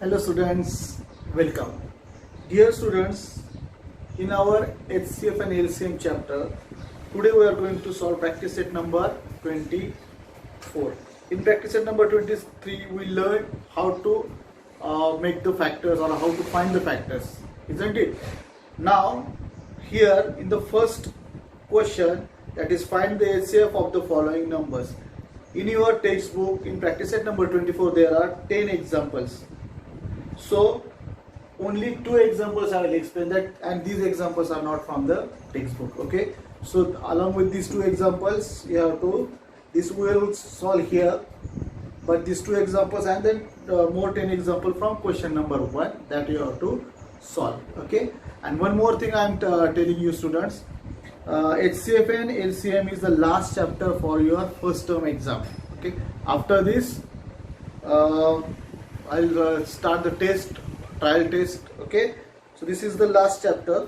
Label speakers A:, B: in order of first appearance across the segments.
A: Hello students, welcome. Dear students, in our HCF and LCM chapter, today we are going to solve practice set number 24. In practice set number 23, we learned how to make the factors or how to find the factors, isn't it? Now, here in the first question, that is find the HCF of the following numbers. In your textbook, in practice set number 24, there are 10 examples. So only 2 examples I will explain that, and these examples are not from the textbook. Okay, so along with these 2 examples, you have to, this we will solve here, but these 2 examples and then more 10 examples from question number 1 that you have to solve. Okay, and one more thing I am telling you students, HCF and LCM is the last chapter for your first term exam. Okay, after this I'll start the trial test. Okay, so this is the last chapter,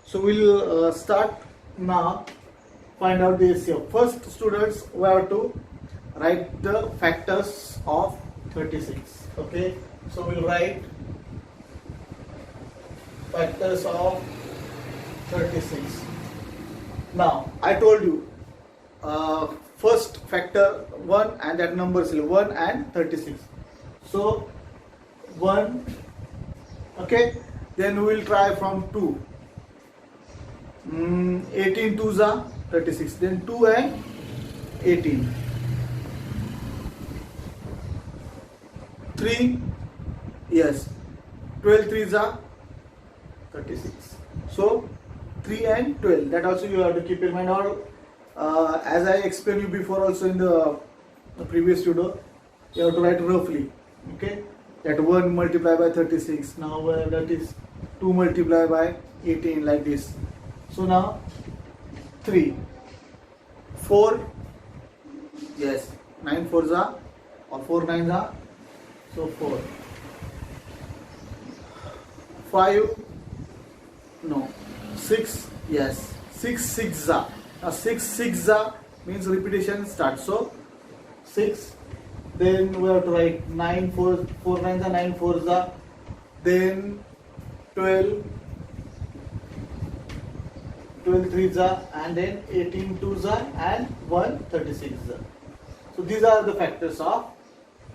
A: so we'll start now. Find out the HCF. First, students, we have to write the factors of 36. Okay, so we'll write factors of 36. Now I told you first factor 1 and that number is 1 and 36. So 1, okay, then we will try from 2. 18 2s are 36, then 2 and 18. 3, yes, 12 3s are 36. So 3 and 12, that also you have to keep in mind. Or as I explained you before also in the previous video, you have to write roughly. Okay, that 1 multiplied by 36, now that is 2 multiplied by 18, like this. So now 3, 4, yes, 9 4s are, or 4 9s are, so 4, 5, no, 6, yes, 6 6s are. Now 6 6s are means repetition starts, so 6. Then we have to write 9 4 9s are, 9 4s are, then 12 3s are, and then 18 2s are, and 1 36 are. So these are the factors of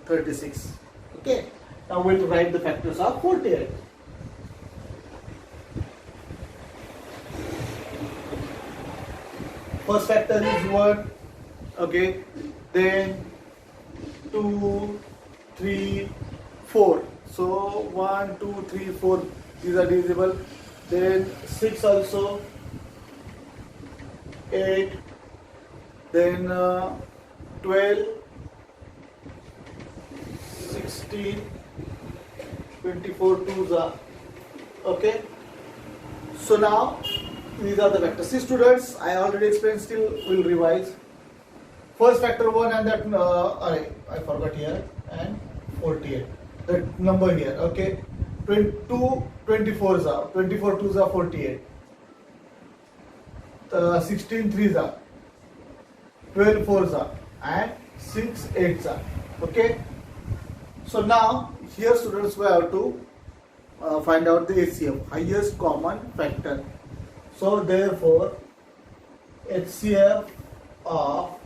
A: 36. Okay, now we have to write the factors of 48. First factor is 1, okay, then 2 3 4, so 1 2 3 4, these are divisible. Then 6 also, 8, then 12 16 24 2s are. Okay, so now these are the factors. See students, I already explained, still will revise. First factor 1 and that I forgot here, and 48, that number here. Okay, 2 24s are, 24 2s are 48, 16 3s are, 12 4s are, and 6 8s are. Okay, so now here students we have to find out the HCF, highest common factor. So therefore HCF of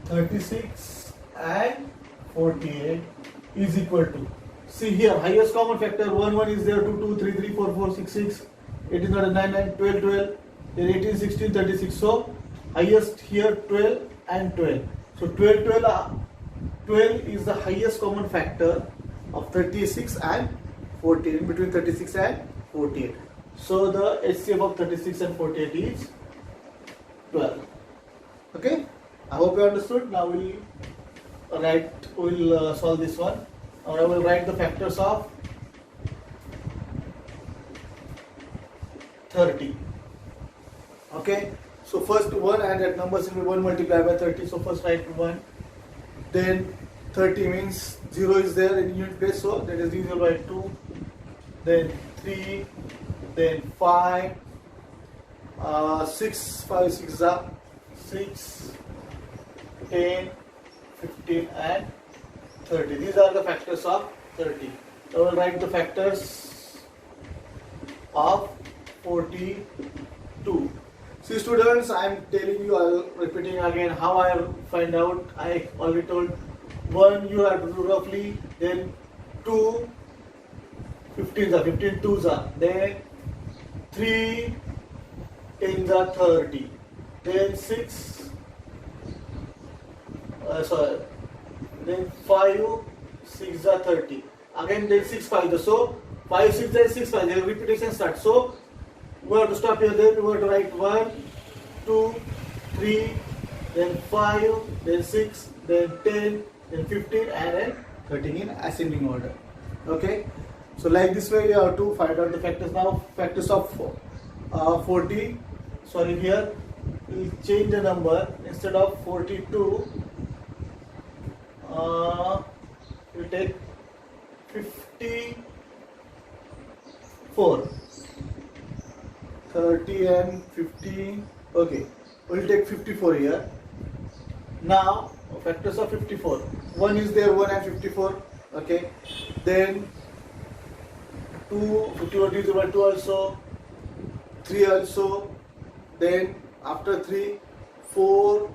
A: 36 and 48 is equal to, see here, highest common factor 1 1 is there, 2 2 3 3 4 4 6 6, 18 9 9 12 12, then 18 16 36. So highest here 12 and 12. So 12 is the highest common factor of 36 and 48, in between 36 and 48. So the HCF of 36 and 48 is 12. Okay, I hope you understood. Now we'll solve this one. Now I will write the factors of 30. Okay, so first 1 and that number will be 1 multiplied by 30. So first write 1, then 30 means 0 is there in unit place, so that is divisible by 2, then 3, then 5, 6 5 6 are 6, 10, 15 and 30. These are the factors of 30. I will write the factors of 42. See students, I am telling you, I am repeating again how I find out. I already told 1 you have to do roughly, then 2 15s are 15 2s are, then 3 10s are 30, then 6 then 5 6 are 30, again then 6 5, so 5 6 then 6 5, then repetition starts. So we have to stop here, then we have to write 1 2 3, then 5, then 6, then 10, then 15, and then 13 in ascending order. Okay, so like this way you have to find out the factors. Now factors of 40, sorry, here we'll change the number. Instead of 42, we'll take 54, 30 and 15. Okay, we'll take 54 here. Now factors of 54, 1 is there, 1 and 54. Okay, then 2, 51 is over 2 also, 3 also, then after 3 4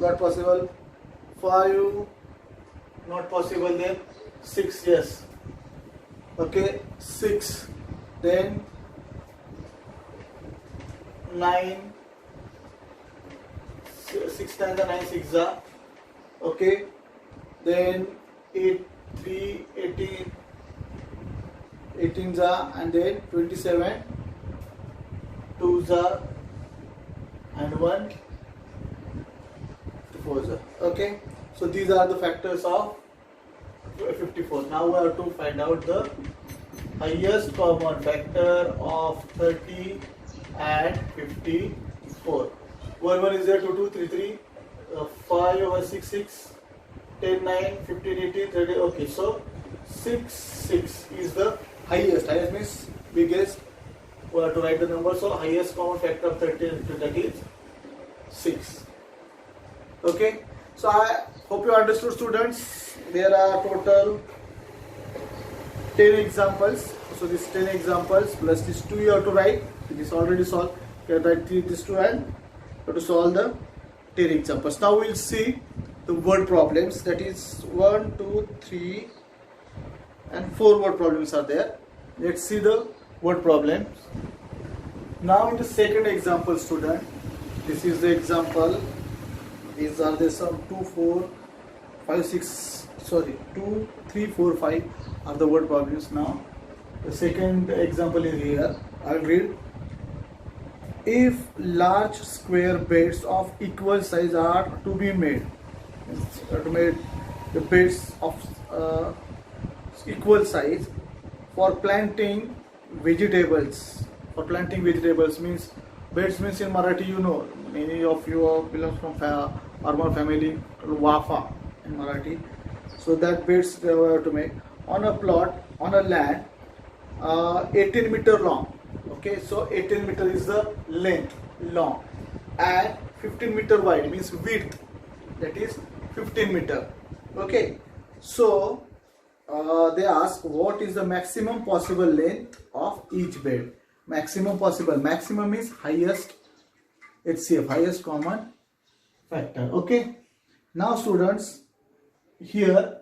A: not possible, 5 not possible, then 6, yes, okay, 6, then 9, 6 times 9 6 are, okay, then 8 3 18 18s are, and then 27 2s are, and 1 4s are. Okay, so these are the factors of 54. Now we have to find out the highest common factor of 30 and 54. 1 1 is there, 2 2 3 3, 5 over 6 6, 10 9, 15 18 30. Okay, so 6 6 is the highest. Highest means biggest. We have to write the number. So highest common factor of 30 and 30 is 6. Okay, so I hope you understood, students. There are total 10 examples. So this 10 examples plus this 2 you have to write. This already solved. You have to write this 2 and you have to solve the 10 examples. Now we'll see the word problems. That is 1 2 3 and 4 word problems are there. Let's see the word problems. Now in the second example, student, this is the example. These are the some 2 4 5 6, sorry, 2 3 4 5 are the word problems. Now the second example is here. I'll read. If large square beds of equal size are to be made, the beds of equal size for planting vegetables. For planting vegetables means, beds means in Marathi, you know, many of you belong from farmer family, Wafa in Marathi. So that beds they have to make on a plot, on a land 18 meter long. Okay, so 18 meter is the length, long, and 15 meter wide means width, that is 15 meter. Okay, so they ask what is the maximum possible length of each bed. Maximum possible, maximum is highest HCF, highest common factor. Okay, now students, here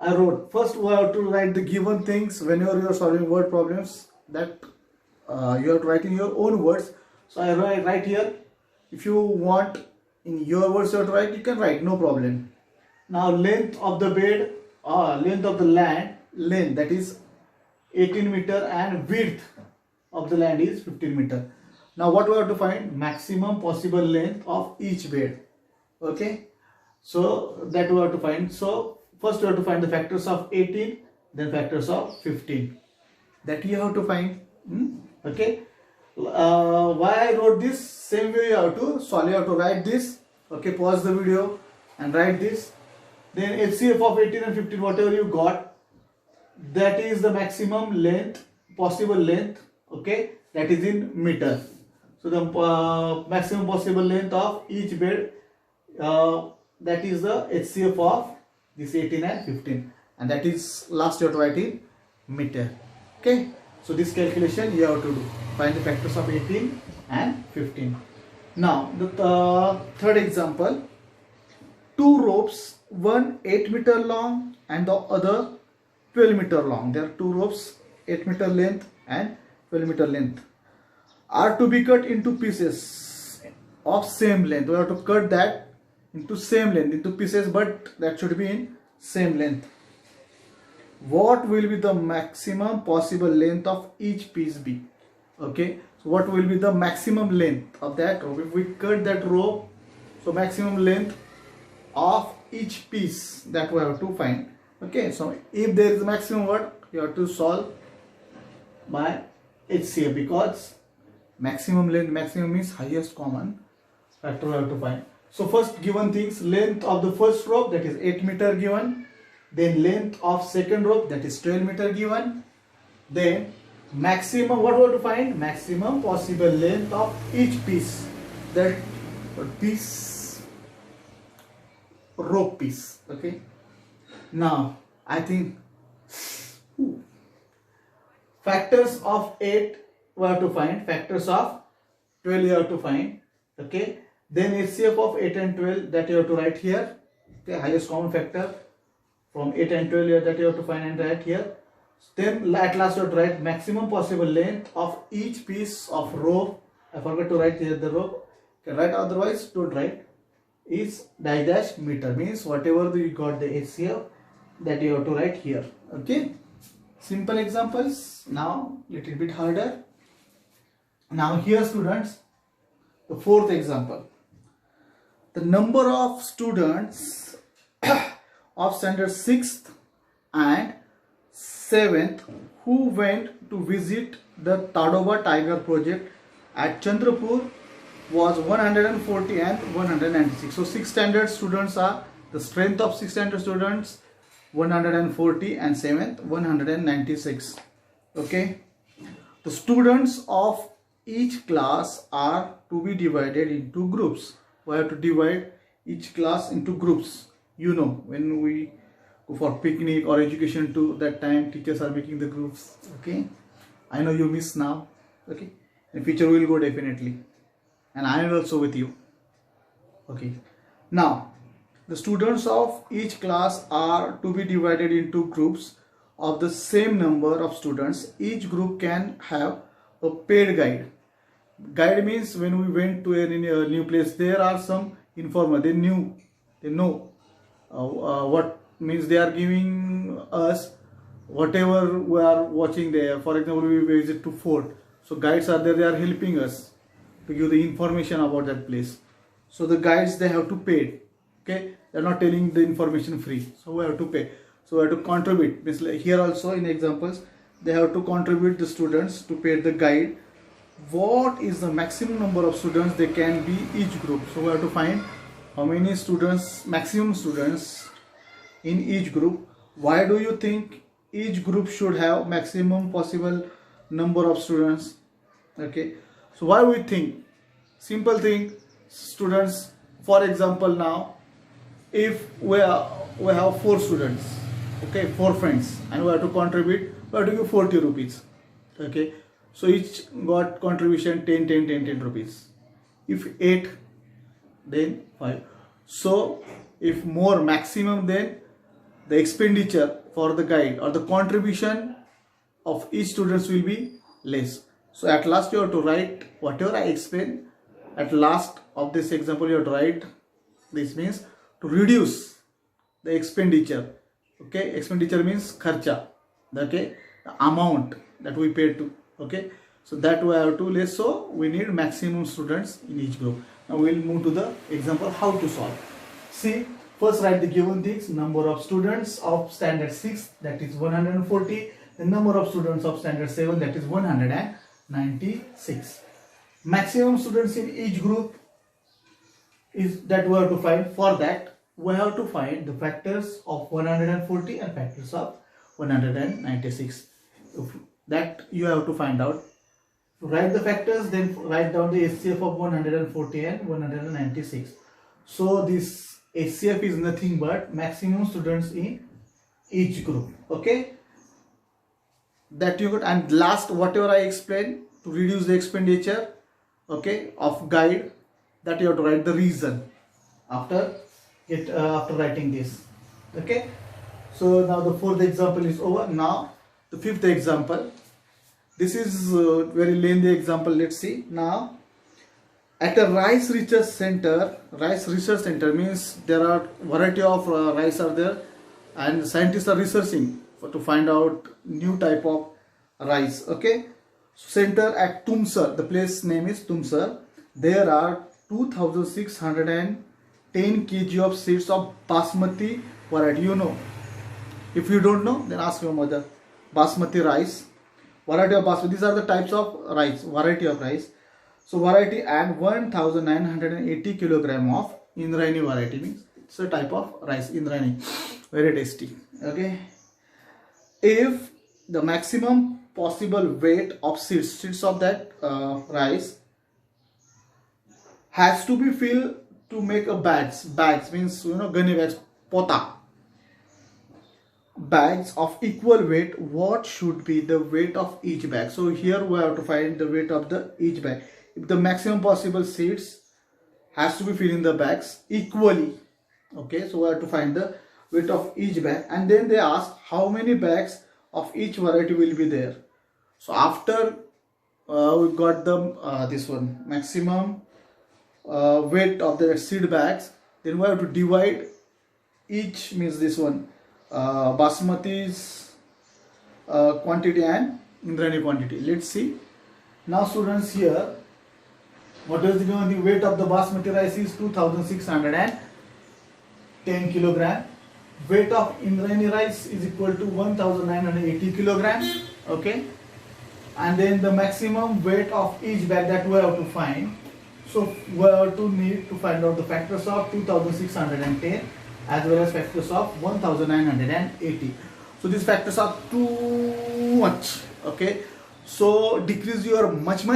A: I wrote, first we have to write the given things whenever you are solving word problems, that you have to write in your own words. So I write here. If you want in your words you have to write, you can write, no problem. Now length of the bed, length of the land, length, that is 18 meter, and width of the land is 15 meter. Now what we have to find? Maximum possible length of each bed. Okay, so that we have to find. So first we have to find the factors of 18, then factors of 15, that you have to find. Okay, why I wrote this? Same way you have to solve. You have to write this. Okay, pause the video and write this. Then HCF of 18 and 15, whatever you got, that is the maximum length, possible length. Okay, that is in meter. So the maximum possible length of each bed, that is the HCF of this 18 and 15. and that is last you have to write in meter. Okay, so this calculation you have to do. Find the factors of 18 and 15. Now the third example, two ropes, one 8 meter long and the other 12 meter long. There are two ropes, 8 meter length and 12 meter length, are to be cut into pieces of same length. We have to cut that into same length, into pieces, but that should be in same length. What will be the maximum possible length of each piece be? Okay, so what will be the maximum length of that rope? If we cut that rope, so maximum length of each piece, that we have to find. Okay, so if there is a maximum, what you have to solve by HCF, because maximum length, maximum means highest common factor we have to find. So first given things, length of the first rope, that is 8 meter given, then length of second rope, that is 12 meter given, then maximum, what we have to find? Maximum possible length of each piece, that piece, rope piece. Okay, now I think factors of 8 we have to find, factors of 12 you have to find. Okay, then HCF of 8 and 12, that you have to write here. Okay, highest common factor from 8 and 12 here, that you have to find and write here. Then at last you have to write maximum possible length of each piece of rope. I forgot to write here the rope. You can write, otherwise don't write. Is dash meter, means whatever you got the HCF, that you have to write here. Okay, simple examples. Now little bit harder. Now here students, the fourth example, the number of students of standard 6th and 7th who went to visit the Tadoba Tiger project at Chandrapur was 140 and 196. So 6th standard students are, the strength of 6th standard students 140 and 7th 196. Okay, the students of each class are to be divided into groups. We have to divide each class into groups. You know, when we go for picnic or education too, that time teachers are making the groups. Okay, I know you miss now. Okay, in future we will go definitely, and I am also with you. Okay, now the students of each class are to be divided into groups of the same number of students. Each group can have a paid guide. Guide means when we went to a new place, there are some informer, they know what means, they are giving us whatever we are watching there. For example, we visit to fort, so guides are there, they are helping us to give the information about that place. So the guides, they have to pay. Okay, they are not telling the information free, so we have to pay. So we have to contribute. Means like here also in examples, they have to contribute the students to pay the guide. What is the maximum number of students they can be each group? So we have to find how many students, maximum students in each group. Why do you think each group should have maximum possible number of students? Okay, so why we think? Simple thing, students, for example, now if we have 4 students, okay, 4 friends, and we have to contribute, we have to give 40 rupees. Okay, so each got contribution 10 rupees. If 8, then 5. So if more maximum, then the expenditure for the guide or the contribution of each students will be less. So at last you have to write whatever I explain. At last of this example you have to write, this means to reduce the expenditure. Okay, expenditure means kharcha. Okay, the amount that we pay to. Okay, so that we have to less, so we need maximum students in each group. Now we will move to the example how to solve. See, first write the given things. Number of students of standard 6, that is 140. The number of students of standard 7, that is 196. Maximum students in each group is that we have to find. For that we have to find the factors of 140 and factors of 196. That you have to find out. Write the factors, then write down the HCF of 140 and 196. So this HCF is nothing but maximum students in each group. Okay, that you could. And last, whatever I explained to reduce the expenditure, okay, of guide, that you have to write the reason after after writing this. Okay, so now the fourth example is over. Now the fifth example. This is very lengthy example. Let's see now. At a rice research center means there are variety of rice are there, and scientists are researching to find out new type of rice. Okay, center at Tumsar, the place name is Tumsar. There are 2610 kg of seeds of basmati variety. You know, if you don't know, then ask your mother. Basmati rice, variety of basmati. These are the types of rice, variety of rice. So variety, and 1980 kilogram of Indrayani variety, means it's a type of rice, Indrayani, very tasty. Okay, if the maximum possible weight of seeds of that rice has to be filled to make a bags means, you know, gunny bags, pota bags of equal weight, what should be the weight of each bag? So here we have to find the weight of the each bag. If the maximum possible seeds has to be filled in the bags equally, okay, so we have to find the weight of each bag. And then they ask how many bags of each variety will be there. So after we got the this one maximum weight of the seed bags, then we have to divide each, means this one basmati's quantity and Indrayani quantity. Let's see. Now students, here what is the weight of the basmati rice is 2610 kilogram. Weight of Indrayani rice is equal to 1980 kilogram. Okay, and then the maximum weight of each bag that we have to find. So we have to need to find out the factors of 2610 as well as factors of 1980. So these factors are too much. Okay, so decrease your much.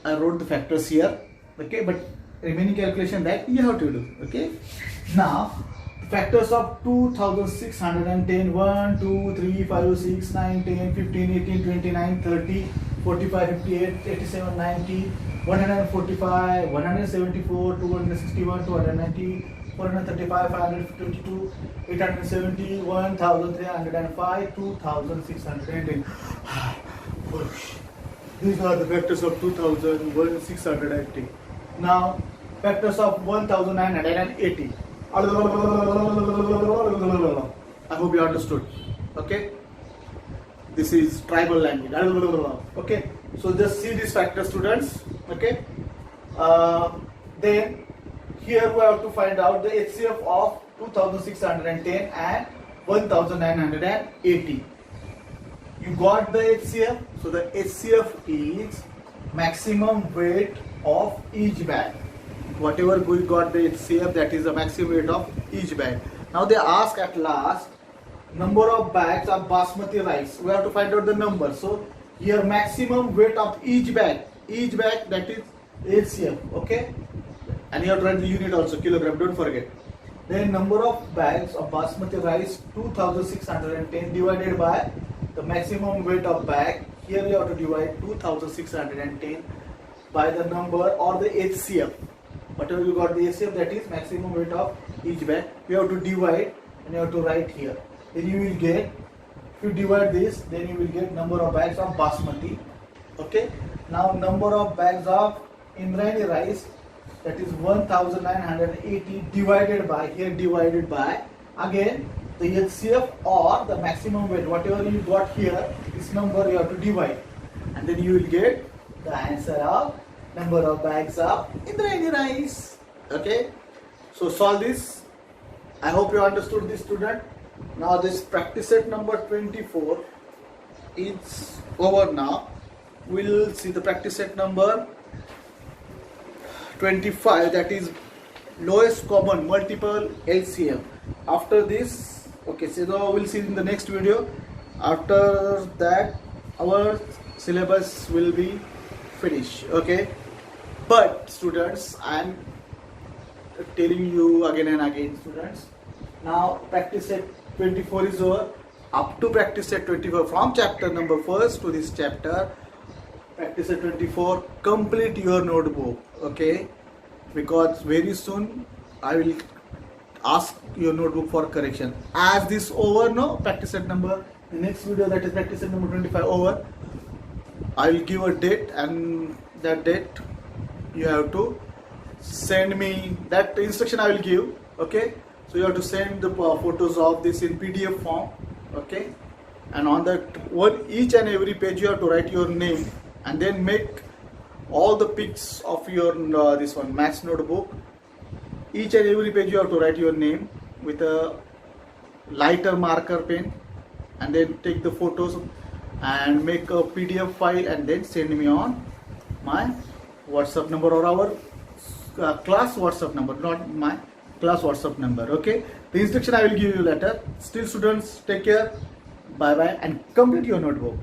A: I wrote the factors here. Okay, but remaining calculation that you have to do. Okay, now factors of 2610, 1 2 3 5 6 9 10 15 18 29 30 45 58 87 90 145 174 261 290 435 522 870 1305 2610. These are the factors of 2610. Now factors of 1980. I hope you understood. Okay, this is tribal language. Okay, so just see these factors, students. Okay, then here we have to find out the HCF of 2610 and 1980. You got the HCF. So the HCF is maximum weight of each bag. Whatever we got the HCF, that is the maximum weight of each bag. Now they ask at last number of bags of basmati rice. We have to find out the number. So here maximum weight of each bag that is HCF. Okay, and you have to write the unit also, kilogram, don't forget. Then number of bags of basmati rice 2610 divided by the maximum weight of bag. Here you have to divide 2610 by the number or the HCF. Whatever you got the HCF, that is maximum weight of each bag. You have to divide and you have to write here. Then you will get, if you divide this, then you will get number of bags of basmati. Okay. Now number of bags of Indrayani rice, that is 1980 divided by, here divided by, again the HCF or the maximum weight, whatever you got here, this number you have to divide, and then you will get the answer of number of bags of Indrayani rice. Okay, so solve this. I hope you understood this, student. Now this practice set number 24 is over. Now we'll see the practice set number 25, that is lowest common multiple LCM. After this, okay, so now we'll see in the next video. After that our syllabus will be finished. Okay, but students, I am telling you again and again, students, now practice set 24 is over. Up to practice set 24, from chapter number 1st to this chapter, practice set 24, complete your notebook, okay? Because very soon I will ask your notebook for correction. As this over, no, practice set number, the next video, that is practice set number 25 over, I will give a date, and that date you have to send me, that instruction I will give, okay? So you have to send the photos of this in PDF form, okay? And on that one, each and every page you have to write your name, and then make all the pics of your this one maths notebook. Each and every page you have to write your name with a lighter marker pen, and then take the photos and make a PDF file, and then send me on my WhatsApp number, or our class WhatsApp number, not my class WhatsApp number, okay? The instruction I will give you later. Still, students, take care, bye bye, and complete your notebook.